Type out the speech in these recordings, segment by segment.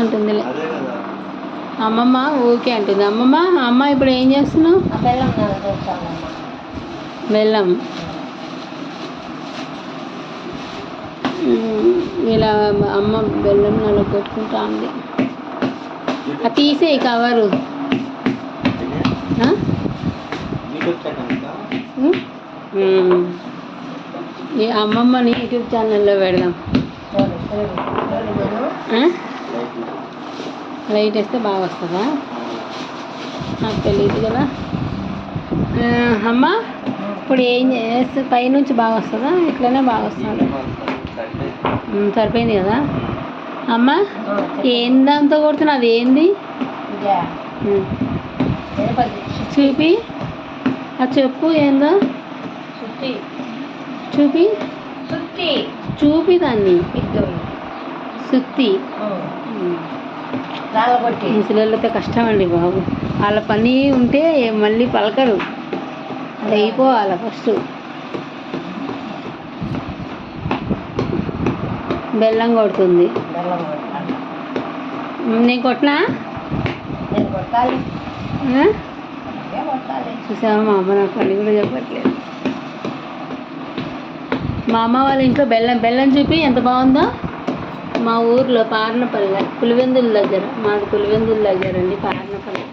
అంటుందిలే. అమ్మమ్మ ఊకే అంటుంది. అమ్మమ్మ అమ్మ ఇప్పుడు ఏం చేస్తున్నావు? బెల్లం ఇలా అమ్మ బెల్లం నలగొట్టుకుంటా ఉంది. అది తీసేయి కవరు. ఈ అమ్మమ్మని యూట్యూబ్ ఛానల్లో పెడదాం. లైట్ వేస్తే బాగా వస్తుందా? నాకు తెలియదు కదా. అమ్మ ఇప్పుడు ఏం చేస్తే పైనుంచి బాగా వస్తుందా? ఇట్లనే బాగా వస్తుంది. సరిపోయింది కదా. అమ్మ ఏం దాంతో కొడుతున్నా? అది ఏంది చూపి, అది చెప్పు ఏందో చూపి, చూపి దాన్ని. సుత్తి. ముసలిళ్ళతో కష్టం అండి బాబు. వాళ్ళ పని ఉంటే మళ్ళీ పలకరు, అది అయిపోవాలి ఫస్ట్. బెల్లం కొడుతుంది. నేను కొట్టినా? చూసావా మా అమ్మ నాకు పని కూడా చెప్పట్లేదు. మా అమ్మ వాళ్ళ ఇంట్లో బెల్లం చూపి ఎంత బాగుందో. మా ఊర్లో పార్నపల్లె, పులివెందుల దగ్గర, మాది పులివెందుల దగ్గర అండి పార్నపల్లె.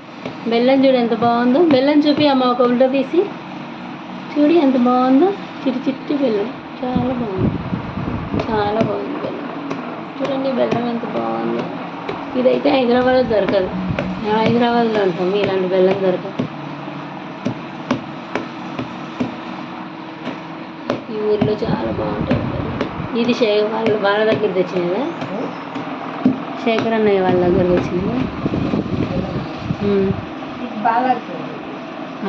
బెల్లం చూడు ఎంత బాగుందో. బెల్లం చూపి అమ్మ ఒక ఉంట తీసి చూడు ఎంత బాగుందో. చిట్టి బెల్లం చాలా బాగుంది, చాలా బాగుంది బెల్లం. చూడండి బెల్లం ఎంత బాగుందో. ఇదైతే హైదరాబాద్లో దొరకదు. హైదరాబాద్లో ఉంటాం, ఇలాంటి బెల్లం దొరకదు. ఈ ఊర్లో చాలా బాగుంటుంది. ఇది వాళ్ళ దగ్గర తెచ్చినదా? శేఖర్ అన్నయ్య వాళ్ళ దగ్గర తెచ్చినదా?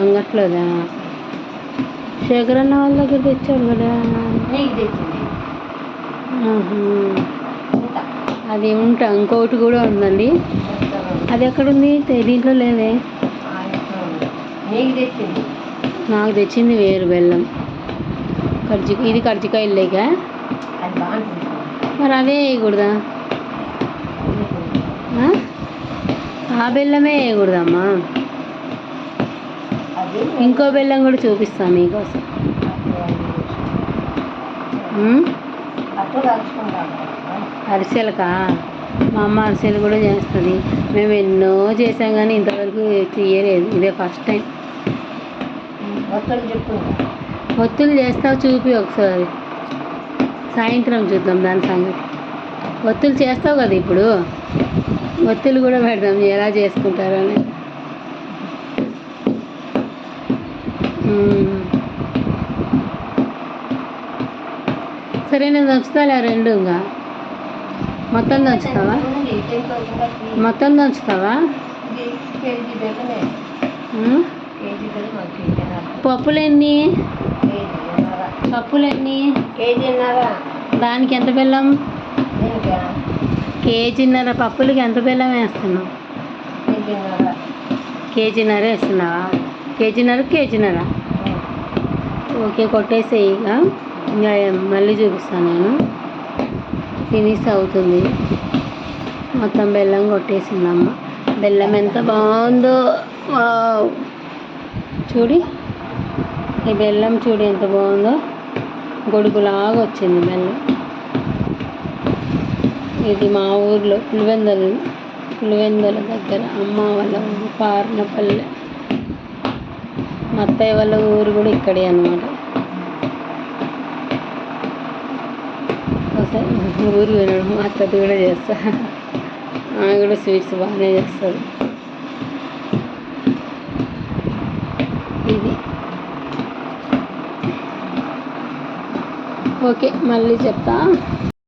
అంగట్లోదా? శేఖర్ అన్న వాళ్ళ దగ్గర తెచ్చాడు కదా. అది ఉంటా. ఇంకొకటి కూడా ఉందండి. అది ఎక్కడుంది? దీంట్లో లేదే. నాకు తెచ్చింది వేరు బెల్లం. ఇది కర్జికాయలు లేక మరి అదే వేయకూడదా? ఆ బెల్లమే వేయకూడదమ్మా. ఇంకో బెల్లం కూడా చూపిస్తాను మీకోసం. అరిసెలకా? మా అమ్మ అరిసెలు కూడా చేస్తుంది. మేము ఎన్నో చేసాం కానీ ఇంతవరకు చేయలేదు. ఇదే ఫస్ట్ టైం. ఒత్తులు చేస్తావు చూపి ఒకసారి. సాయంత్రం చూద్దాం దాని సంగతి. ఒత్తులు చేస్తావు కదా ఇప్పుడు, ఒత్తులు కూడా పెడదాం ఎలా చేసుకుంటారని. సరే నేను దంచుతాలే రెండు. ఇంకా మొత్తం దంచుతావా? మొత్తం దంచుతావా? పప్పులెన్ని? పప్పులెన్ని? దానికి ఎంత బెల్లం? కేజీన్నర పప్పులకి ఎంత బెల్లం వేస్తున్నావు? కేజీన్నర వేస్తున్నావా? కేజీన్నర. ఓకే కొట్టేసేయి. ఇంకా మళ్ళీ చూపిస్తాను నేను. ఫినిష్ అవుతుంది. మొత్తం బెల్లం కొట్టేసిందమ్మ. బెల్లం ఎంత బాగుందో. చూడి ఈ బెల్లం చూడు ఎంత బాగుందో. గొడుగులాగా వచ్చింది బెల్లం. ఇది మా ఊర్లో పులివెందుల దగ్గర అమ్మ వాళ్ళ ఊరు పార్నపల్లె. మా అత్తయ్య వాళ్ళ ఊరు కూడా ఇక్కడే అన్నమాట. ఊరు వినడం మా అత్తది కూడా చేస్తా. ఆమె కూడా స్వీట్స్ బాగానే చేస్తుంది. ఇది ఓకే మళ్ళీ చెప్తా.